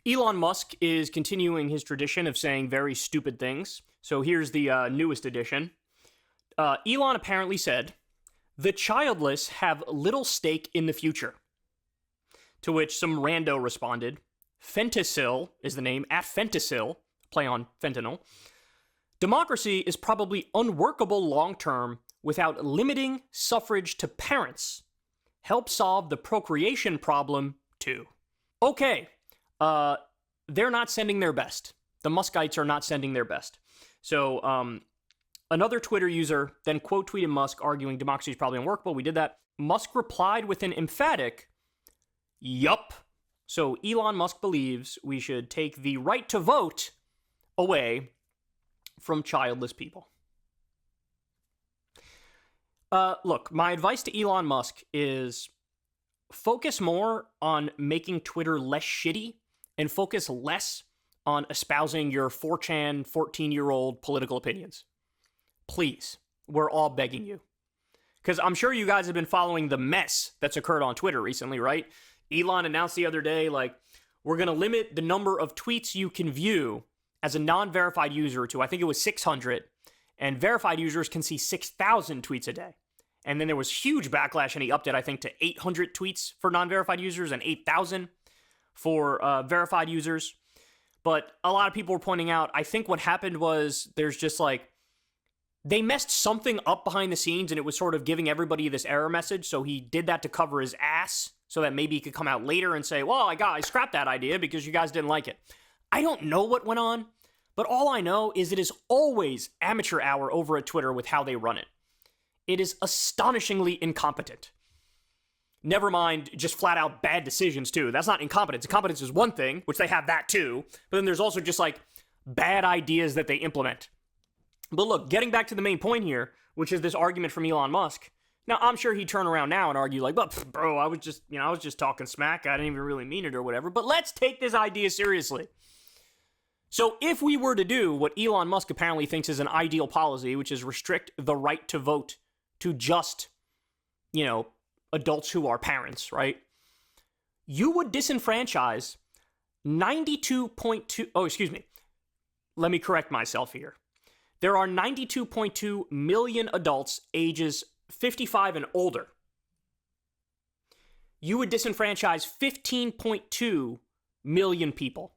Elon Musk is continuing his tradition of saying very stupid things. So here's the newest edition. Elon apparently said, "The childless have little stake in the future." To which some rando responded, "Fentasil is the name, at Fentasil, play on fentanyl. Democracy is probably unworkable long-term without limiting suffrage to parents. Help solve the procreation problem, too." Okay, they're not sending their best. The Muskites are not sending their best. So, another Twitter user then quote tweeted Musk arguing democracy is probably unworkable. We did that. Musk replied with an emphatic, "Yup." So Elon Musk believes we should take the right to vote away from childless people. Look, my advice to Elon Musk is focus more on making Twitter less shitty and focus less on espousing your 4chan 14-year-old political opinions. Please, we're all begging you. Because I'm sure you guys have been following the mess that's occurred on Twitter recently, right? Elon announced the other day, we're going to limit the number of tweets you can view as a non-verified user to, I think it was 600, and verified users can see 6,000 tweets a day. And then there was huge backlash, and he upped it, I think, to 800 tweets for non-verified users and 8,000 for verified users. But a lot of people were pointing out, I think what happened was there's just they messed something up behind the scenes, and it was sort of giving everybody this error message, so he did that to cover his ass, so that maybe he could come out later and say, well, I scrapped that idea because you guys didn't like it. I don't know what went on, but all I know is it is always amateur hour over at Twitter with how they run it. It is astonishingly incompetent. Never mind just flat out bad decisions, too. That's not incompetence. Incompetence is one thing, which they have that, too. But then there's also just, bad ideas that they implement. But look, getting back to the main point here, which is this argument from Elon Musk. Now, I'm sure he'd turn around now and argue bro, I was just talking smack. I didn't even really mean it or whatever. But let's take this idea seriously. So if we were to do what Elon Musk apparently thinks is an ideal policy, which is restrict the right to vote to just, adults who are parents, right? You would disenfranchise 92.2, let me correct myself here. There are 92.2 million adults ages 55 and older. You would disenfranchise 15.2 million people.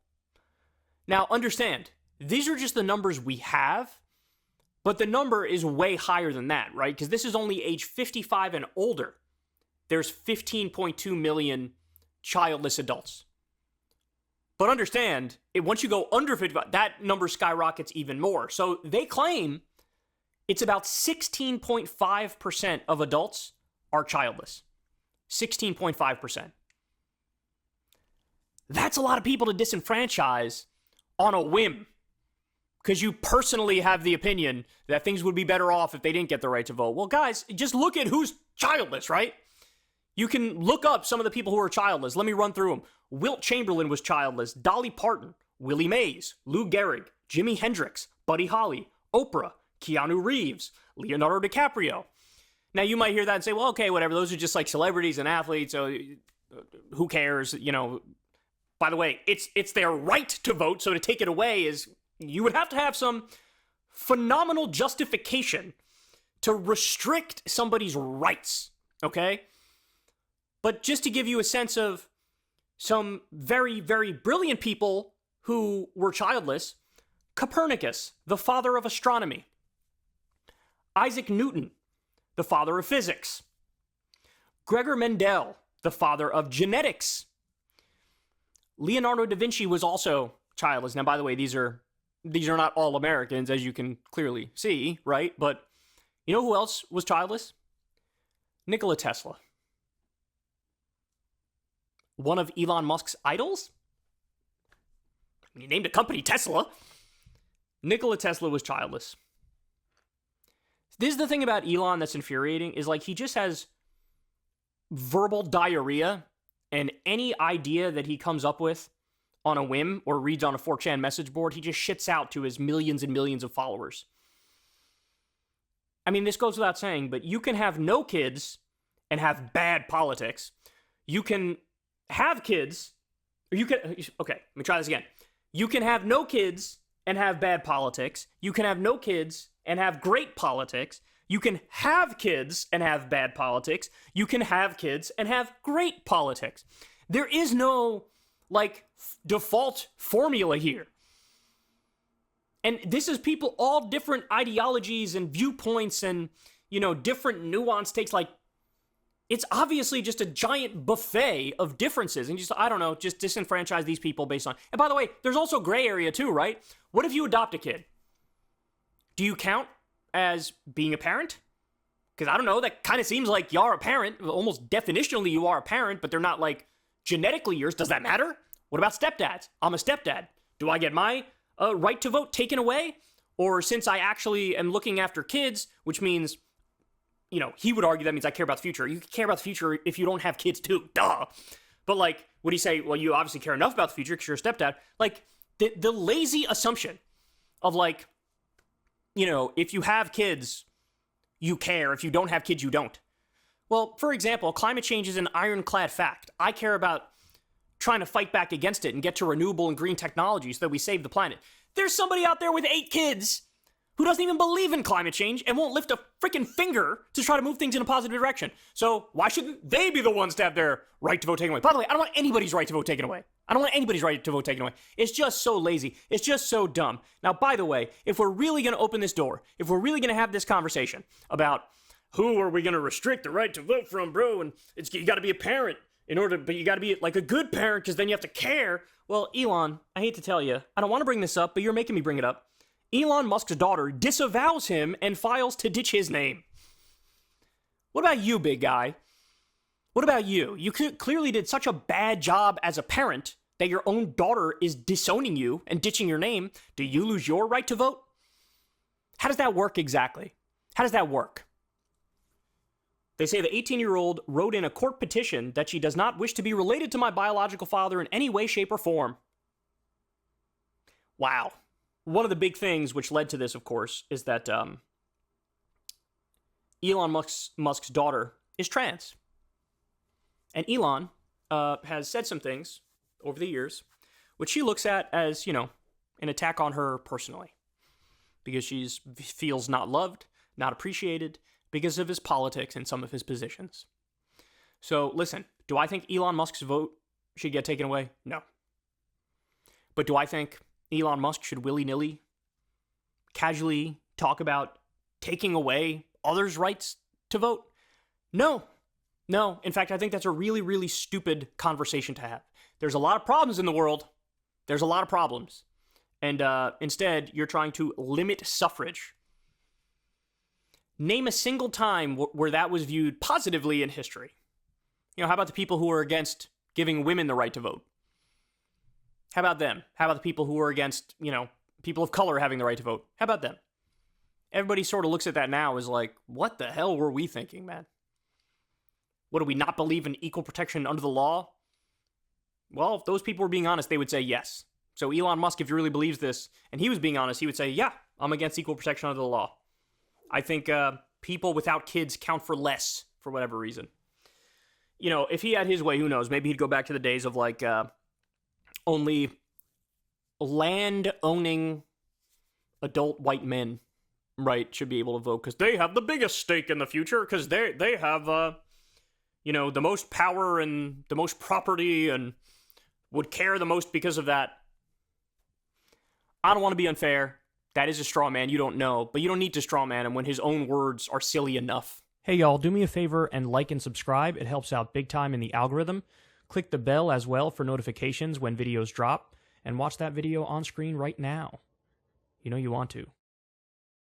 Now, understand, these are just the numbers we have, but the number is way higher than that, right? Because this is only age 55 and older. There's 15.2 million childless adults. But understand, once you go under 55, that number skyrockets even more. So they claim it's about 16.5% of adults are childless. 16.5%. That's a lot of people to disenfranchise on a whim. Because you personally have the opinion that things would be better off if they didn't get the right to vote. Well, guys, just look at who's childless, right? You can look up some of the people who are childless. Let me run through them. Wilt Chamberlain was childless. Dolly Parton, Willie Mays, Lou Gehrig, Jimi Hendrix, Buddy Holly, Oprah, Keanu Reeves, Leonardo DiCaprio. Now, you might hear that and say, well, okay, whatever. Those are just celebrities and athletes. So who cares? By the way, it's their right to vote. So to take it away is, you would have to have some phenomenal justification to restrict somebody's rights. Okay? But just to give you a sense of some very, very brilliant people who were childless, Copernicus, the father of astronomy. Isaac Newton, the father of physics. Gregor Mendel, the father of genetics. Leonardo da Vinci was also childless. Now, by the way, these are not all Americans, as you can clearly see, right? But you know who else was childless? Nikola Tesla. One of Elon Musk's idols? He named a company Tesla. Nikola Tesla was childless. This is the thing about Elon that's infuriating, is he just has verbal diarrhea, and any idea that he comes up with on a whim or reads on a 4chan message board, he just shits out to his millions and millions of followers. I mean, this goes without saying, but you can have no kids and have bad politics. You can have kids Or you can, okay, let me try this again. You can have no kids and have bad politics. You can have no kids and have great politics. You can have kids and have bad politics. You can have kids and have great politics. There is no, like, default formula here. And this is people, all different ideologies and viewpoints and, you know, different nuanced takes. Like, it's obviously just a giant buffet of differences. And just, I don't know, just disenfranchise these people based on. And by the way, there's also gray area too, right? What if you adopt a kid? Do you count as being a parent? Because I don't know, that kind of seems like you are a parent. Almost definitionally you are a parent, but they're not like genetically yours. Does that matter? What about stepdads? I'm a stepdad. Do I get my right to vote taken away? Or since I actually am looking after kids, which means, you know, he would argue that means I care about the future. You care about the future if you don't have kids too. Duh. But like, would he say, well, you obviously care enough about the future because you're a stepdad? Like, the lazy assumption of like, you know, if you have kids, you care. If you don't have kids, you don't. Well, for example, climate change is an ironclad fact. I care about trying to fight back against it and get to renewable and green technology so that we save the planet. There's somebody out there with 8 kids who doesn't even believe in climate change and won't lift a freaking finger to try to move things in a positive direction. So why shouldn't they be the ones to have their right to vote taken away? By the way, I don't want anybody's right to vote taken away. I don't want anybody's right to vote taken away. It's just so lazy. It's just so dumb. Now, by the way, if we're really going to open this door, if we're really going to have this conversation about who are we going to restrict the right to vote from, bro, and you got to be a parent but you got to be like a good parent because then you have to care. Well, Elon, I hate to tell you, I don't want to bring this up, but you're making me bring it up. Elon Musk's daughter disavows him and files to ditch his name. What about you, big guy? What about you? You clearly did such a bad job as a parent that your own daughter is disowning you and ditching your name. Do you lose your right to vote? How does that work exactly? How does that work? They say the 18-year-old wrote in a court petition that she does not wish to be related to my biological father in any way, shape, or form. Wow. One of the big things which led to this, of course, is that Elon Musk's daughter is trans. And Elon has said some things over the years which she looks at as, you know, an attack on her personally. Because she feels not loved, not appreciated, because of his politics and some of his positions. So, listen, do I think Elon Musk's vote should get taken away? No. But do I think Elon Musk should willy-nilly, casually talk about taking away others' rights to vote? No. No. In fact, I think that's a really, really stupid conversation to have. There's a lot of problems in the world. There's a lot of problems. And instead, you're trying to limit suffrage. Name a single time where that was viewed positively in history. You know, how about the people who are against giving women the right to vote? How about them? How about the people who are against, you know, people of color having the right to vote? How about them? Everybody sort of looks at that now as like, what the hell were we thinking, man? What, do we not believe in equal protection under the law? Well, if those people were being honest, they would say yes. So Elon Musk, if he really believes this, and he was being honest, he would say, yeah, I'm against equal protection under the law. I think people without kids count for less for whatever reason. You know, if he had his way, who knows? Maybe he'd go back to the days of like only land-owning adult white men, right, should be able to vote because they have the biggest stake in the future because they have, you know, the most power and the most property and would care the most because of that. I don't want to be unfair. That is a straw man, you don't know, but you don't need to straw man him when his own words are silly enough. Hey y'all, do me a favor and like and subscribe. It helps out big time in the algorithm. Click the bell as well for notifications when videos drop, and watch that video on screen right now. You know you want to.